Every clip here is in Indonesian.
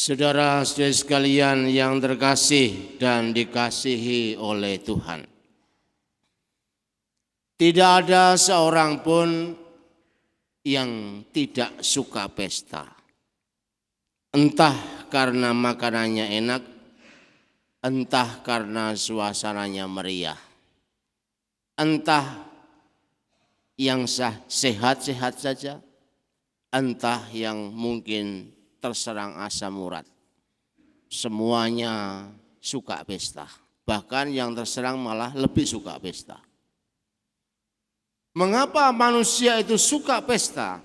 Saudara-saudari sekalian yang terkasih dan dikasihi oleh Tuhan, tidak ada seorang pun yang tidak suka pesta. Entah karena makanannya enak, entah karena suasananya meriah, entah yang sehat-sehat saja, entah yang mungkin terserang asam urat. Semuanya suka pesta. Bahkan yang terserang malah lebih suka pesta. Mengapa manusia itu suka pesta?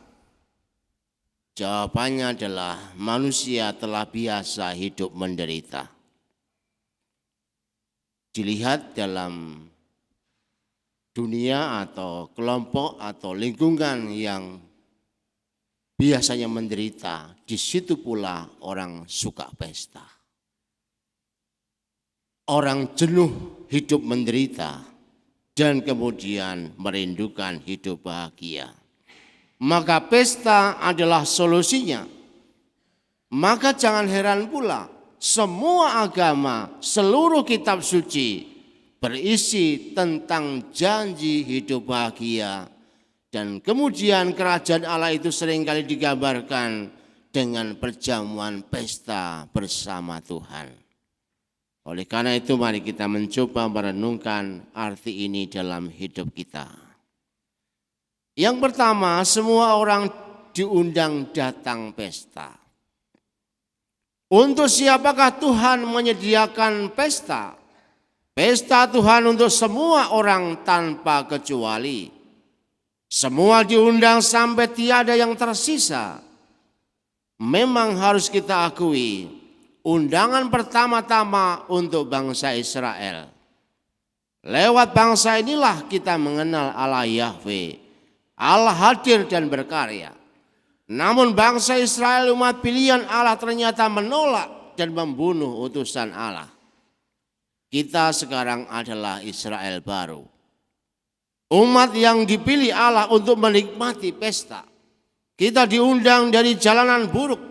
Jawabannya adalah manusia telah biasa hidup menderita. Dilihat dalam dunia atau kelompok atau lingkungan yang biasanya menderita, di situ pula orang suka pesta. Orang jenuh hidup menderita dan kemudian merindukan hidup bahagia. Maka pesta adalah solusinya. Maka jangan heran pula semua agama, seluruh kitab suci berisi tentang janji hidup bahagia. Dan kemudian kerajaan Allah itu seringkali digambarkan dengan perjamuan pesta bersama Tuhan. Oleh karena itu mari kita mencoba merenungkan arti ini dalam hidup kita. Yang pertama, semua orang diundang datang pesta. Untuk siapakah Tuhan menyediakan pesta? Pesta Tuhan untuk semua orang tanpa kecuali. Semua diundang sampai tiada yang tersisa. Memang harus kita akui, undangan pertama-tama untuk bangsa Israel. Lewat bangsa inilah kita mengenal Allah Yahweh, Allah hadir dan berkarya. Namun bangsa Israel, umat pilihan Allah, ternyata menolak dan membunuh utusan Allah. Kita sekarang adalah Israel baru. Umat yang dipilih Allah untuk menikmati pesta. Kita diundang dari jalanan buruk,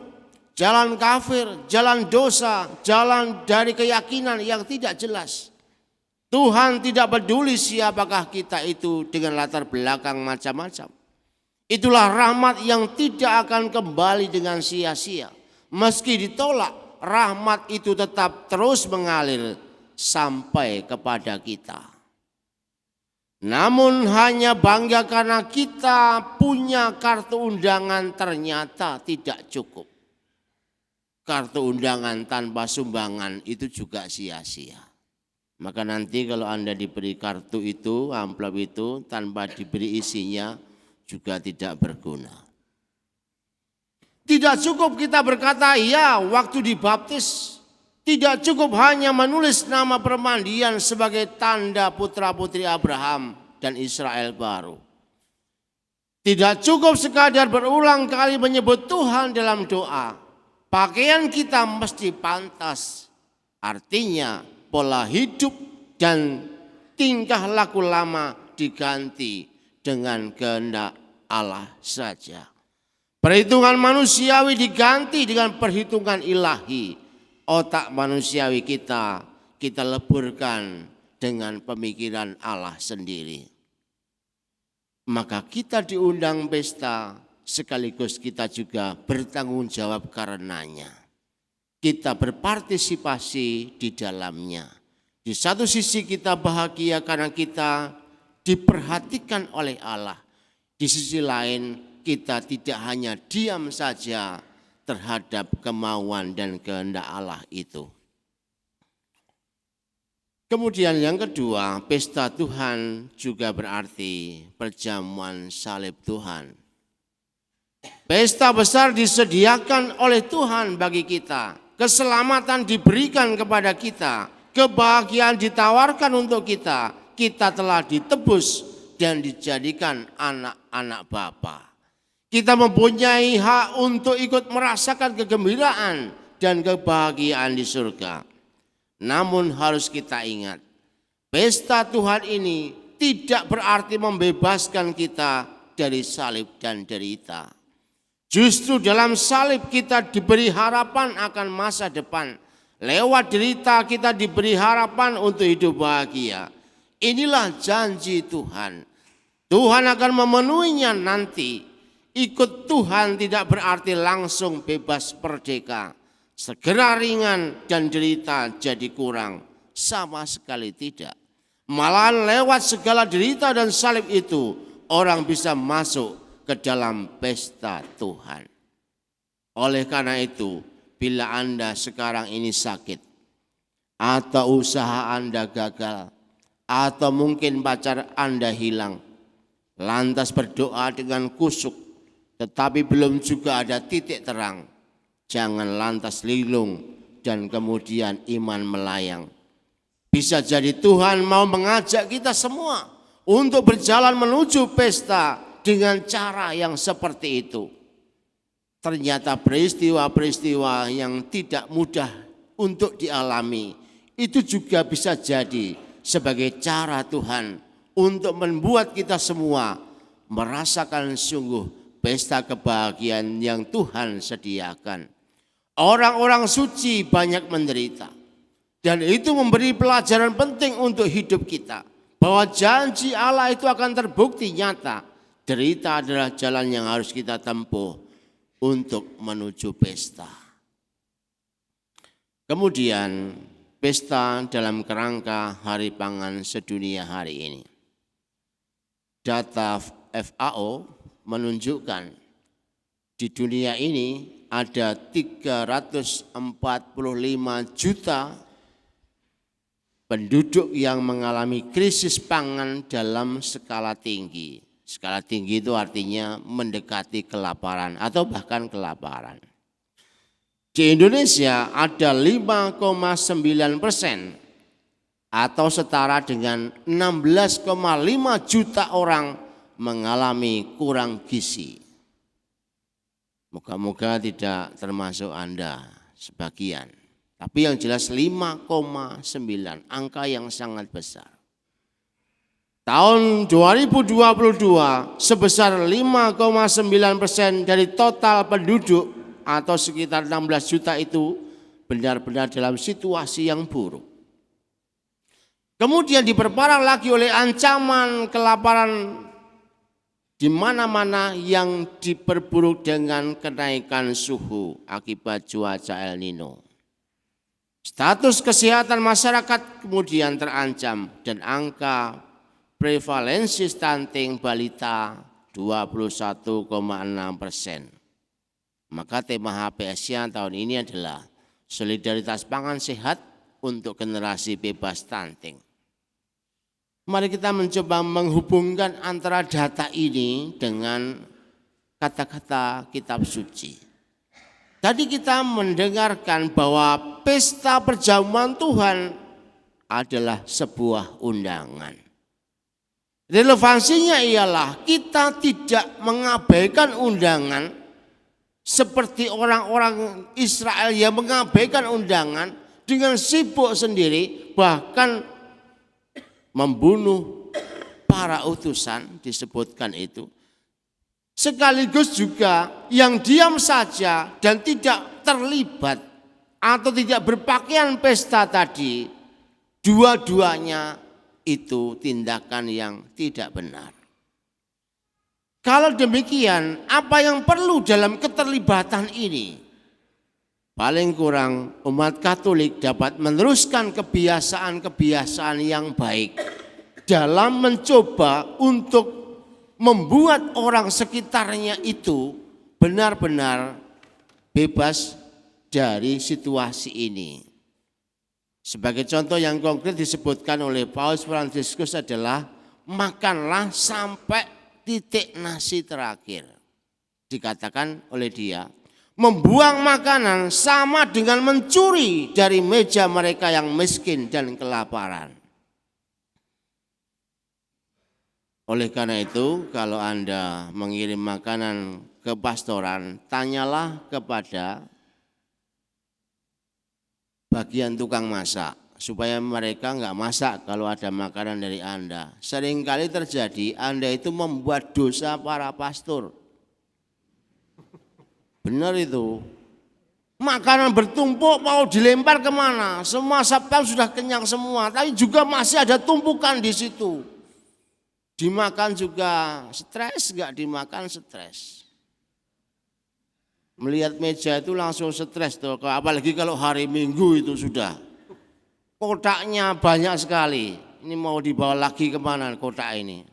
jalan kafir, jalan dosa, jalan dari keyakinan yang tidak jelas. Tuhan tidak peduli siapakah kita itu dengan latar belakang macam-macam. Itulah rahmat yang tidak akan kembali dengan sia-sia. Meski ditolak, rahmat itu tetap terus mengalir sampai kepada kita. Namun hanya bangga karena kita punya kartu undangan ternyata tidak cukup. Kartu undangan tanpa sumbangan itu juga sia-sia. Maka nanti kalau Anda diberi kartu itu, amplop itu, tanpa diberi isinya juga tidak berguna. Tidak cukup kita berkata ya waktu dibaptis. Tidak cukup hanya menulis nama permandian sebagai tanda putra-putri Abraham dan Israel baru. Tidak cukup sekadar berulang kali menyebut Tuhan dalam doa. Pakaian kita mesti pantas. Artinya pola hidup dan tingkah laku lama diganti dengan kehendak Allah saja. Perhitungan manusiawi diganti dengan perhitungan ilahi. Otak manusiawi kita leburkan dengan pemikiran Allah sendiri. Maka kita diundang pesta, sekaligus kita juga bertanggung jawab karenanya. Kita berpartisipasi di dalamnya. Di satu sisi kita bahagia karena kita diperhatikan oleh Allah. Di sisi lain kita tidak hanya diam saja terhadap kemauan dan kehendak Allah itu. Kemudian yang kedua, pesta Tuhan juga berarti perjamuan salib Tuhan. Pesta besar disediakan oleh Tuhan bagi kita. Keselamatan diberikan kepada kita. Kebahagiaan ditawarkan untuk kita. Kita telah ditebus dan dijadikan anak-anak Bapa. Kita mempunyai hak untuk ikut merasakan kegembiraan dan kebahagiaan di surga. Namun harus kita ingat, pesta Tuhan ini tidak berarti membebaskan kita dari salib dan derita. Justru dalam salib kita diberi harapan akan masa depan. Lewat derita kita diberi harapan untuk hidup bahagia. Inilah janji Tuhan. Tuhan akan memenuhinya nanti. Ikut Tuhan tidak berarti langsung bebas merdeka. Segera ringan dan derita jadi kurang. Sama sekali tidak. Malahan lewat segala derita dan salib itu, orang bisa masuk ke dalam pesta Tuhan. Oleh karena itu, bila Anda sekarang ini sakit, atau usaha Anda gagal, atau mungkin pacar Anda hilang, lantas berdoa dengan kusuk, tetapi belum juga ada titik terang, jangan lantas linglung dan kemudian iman melayang. Bisa jadi Tuhan mau mengajak kita semua untuk berjalan menuju pesta dengan cara yang seperti itu. Ternyata peristiwa-peristiwa yang tidak mudah untuk dialami itu juga bisa jadi sebagai cara Tuhan untuk membuat kita semua merasakan sungguh pesta kebahagiaan yang Tuhan sediakan. Orang-orang suci banyak menderita. Dan itu memberi pelajaran penting untuk hidup kita. Bahwa janji Allah itu akan terbukti nyata. Derita adalah jalan yang harus kita tempuh untuk menuju pesta. Kemudian pesta dalam kerangka Hari Pangan Sedunia hari ini. Data FAO menunjukkan di dunia ini ada 345 juta penduduk yang mengalami krisis pangan dalam skala tinggi. Skala tinggi itu artinya mendekati kelaparan atau bahkan kelaparan. Di Indonesia ada 5,9% atau setara dengan 16,5 juta orang mengalami kurang gizi. Moga-moga tidak termasuk Anda sebagian. Tapi yang jelas 5,9, angka yang sangat besar. Tahun 2022 sebesar 5,9% dari total penduduk atau sekitar 16 juta itu benar-benar dalam situasi yang buruk. Kemudian diperparah lagi oleh ancaman kelaparan di mana-mana yang diperburuk dengan kenaikan suhu akibat cuaca El Nino. Status kesehatan masyarakat kemudian terancam dan angka prevalensi stunting balita 21,6%. Maka tema HPS-nya tahun ini adalah solidaritas pangan sehat untuk generasi bebas stunting. Mari kita mencoba menghubungkan antara data ini dengan kata-kata kitab suci. Tadi kita mendengarkan bahwa pesta perjamuan Tuhan adalah sebuah undangan. Relevansinya ialah kita tidak mengabaikan undangan seperti orang-orang Israel yang mengabaikan undangan dengan sibuk sendiri bahkan membunuh para utusan disebutkan itu. Sekaligus juga yang diam saja dan tidak terlibat atau tidak berpakaian pesta tadi, dua-duanya itu tindakan yang tidak benar. Kalau demikian, apa yang perlu dalam keterlibatan ini? Paling kurang umat Katolik dapat meneruskan kebiasaan-kebiasaan yang baik dalam mencoba untuk membuat orang sekitarnya itu benar-benar bebas dari situasi ini. Sebagai contoh yang konkret disebutkan oleh Paus Fransiskus adalah makanlah sampai titik nasi terakhir. Dikatakan oleh dia, membuang makanan sama dengan mencuri dari meja mereka yang miskin dan kelaparan. Oleh karena itu, kalau Anda mengirim makanan ke pastoran, tanyalah kepada bagian tukang masak, supaya mereka enggak masak kalau ada makanan dari Anda. Seringkali terjadi Anda itu membuat dosa para pastor. Benar itu. Makanan bertumpuk mau dilempar kemana? Semua sapam sudah kenyang semua, tapi juga masih ada tumpukan di situ. Dimakan juga stres, enggak dimakan stres. Melihat meja itu langsung stres tuh, apalagi kalau hari Minggu itu sudah. Kotaknya banyak sekali, ini mau dibawa lagi kemana kotak ini.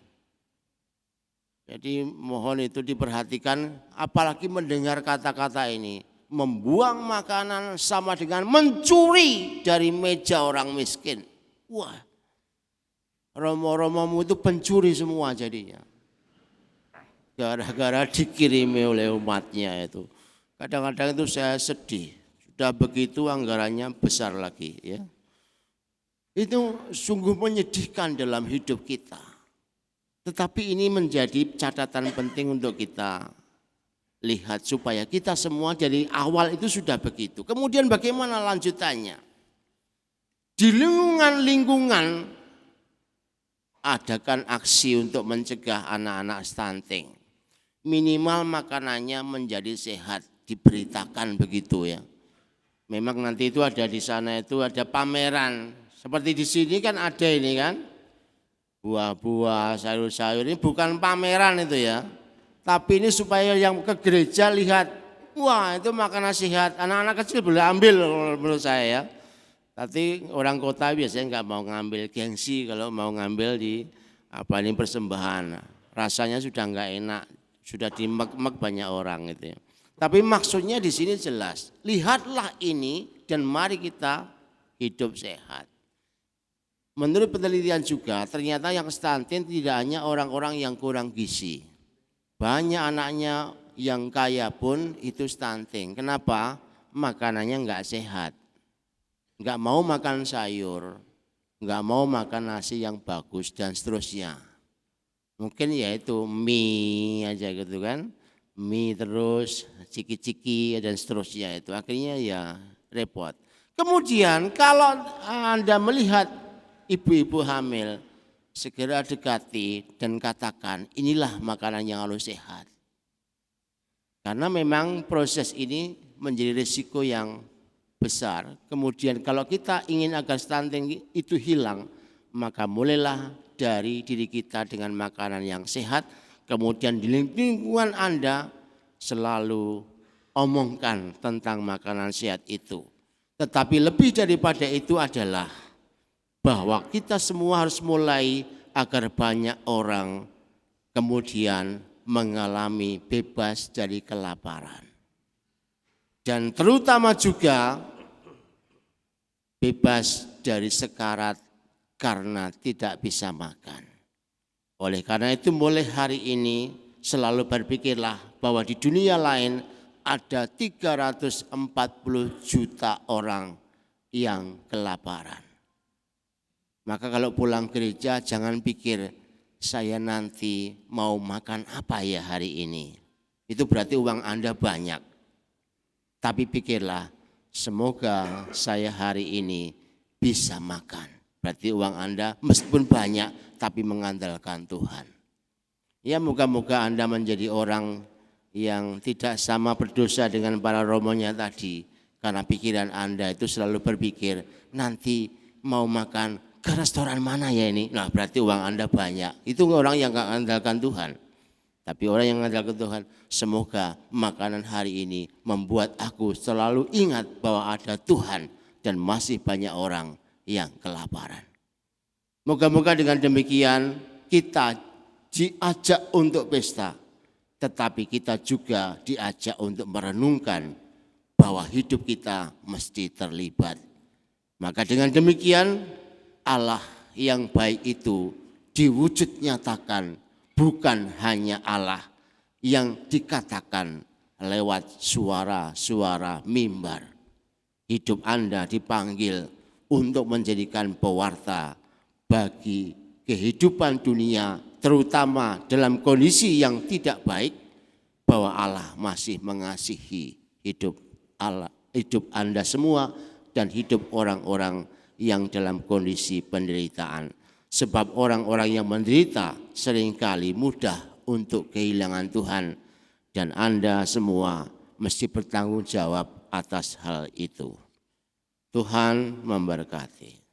Jadi mohon itu diperhatikan, apalagi mendengar kata-kata ini. Membuang makanan sama dengan mencuri dari meja orang miskin. Wah, romo-romomu itu pencuri semua jadinya. Gara-gara dikirimi oleh umatnya itu. Kadang-kadang itu saya sedih. Sudah begitu anggarannya besar lagi ya. Itu sungguh menyedihkan dalam hidup kita. Tetapi ini menjadi catatan penting untuk kita lihat supaya kita semua dari awal itu sudah begitu. Kemudian bagaimana lanjutannya? Di lingkungan adakan aksi untuk mencegah anak-anak stunting. Minimal makanannya menjadi sehat, diberitakan begitu ya. Memang nanti itu ada di sana itu ada pameran. Seperti di sini kan ada ini kan. Buah-buah, sayur-sayur ini bukan pameran itu ya. Tapi ini supaya yang ke gereja lihat, wah itu makanan sehat, anak-anak kecil boleh ambil menurut saya ya. Tapi orang kota biasanya nggak mau ngambil, gengsi kalau mau ngambil di apa ini persembahan. Rasanya sudah nggak enak, sudah dimek-mek banyak orang gitu ya. Tapi maksudnya di sini jelas, lihatlah ini dan mari kita hidup sehat. Menurut penelitian juga ternyata yang stunting tidak hanya orang-orang yang kurang gizi. Banyak anaknya yang kaya pun itu stunting. Kenapa? Makanannya enggak sehat. Enggak mau makan sayur, enggak mau makan nasi yang bagus dan seterusnya. Mungkin ya itu mie aja gitu kan. Mie terus, ciki-ciki dan seterusnya itu. Akhirnya ya repot. Kemudian kalau Anda melihat ibu-ibu hamil, segera dekati dan katakan inilah makanan yang harus sehat. Karena memang proses ini menjadi risiko yang besar. Kemudian kalau kita ingin agar stunting itu hilang, maka mulailah dari diri kita dengan makanan yang sehat. Kemudian di lingkungan Anda selalu omongkan tentang makanan sehat itu. Tetapi lebih daripada itu adalah bahwa kita semua harus mulai agar banyak orang kemudian mengalami bebas dari kelaparan. Dan terutama juga bebas dari sekarat karena tidak bisa makan. Oleh karena itu mulai hari ini selalu berpikirlah bahwa di dunia lain ada 340 juta orang yang kelaparan. Maka kalau pulang gereja jangan pikir saya nanti mau makan apa ya hari ini. Itu berarti uang Anda banyak. Tapi pikirlah semoga saya hari ini bisa makan. Berarti uang Anda meskipun banyak tapi mengandalkan Tuhan. Ya moga-moga Anda menjadi orang yang tidak sama berdosa dengan para romonya tadi. Karena pikiran Anda itu selalu berpikir nanti mau makan ke restoran mana ya ini? Nah berarti uang Anda banyak. Itu orang yang gak andalkan Tuhan. Tapi orang yang andalkan Tuhan, semoga makanan hari ini membuat aku selalu ingat bahwa ada Tuhan dan masih banyak orang yang kelaparan. Moga-moga dengan demikian kita diajak untuk pesta, tetapi kita juga diajak untuk merenungkan bahwa hidup kita mesti terlibat. Maka dengan demikian Allah yang baik itu diwujud nyatakan, bukan hanya Allah yang dikatakan lewat suara-suara mimbar. Hidup Anda dipanggil untuk menjadikan pewarta bagi kehidupan dunia, terutama dalam kondisi yang tidak baik, bahwa Allah masih mengasihi hidup Anda semua dan hidup orang-orang yang dalam kondisi penderitaan. Sebab orang-orang yang menderita seringkali mudah untuk kehilangan Tuhan. Dan Anda semua mesti bertanggung jawab atas hal itu. Tuhan memberkati.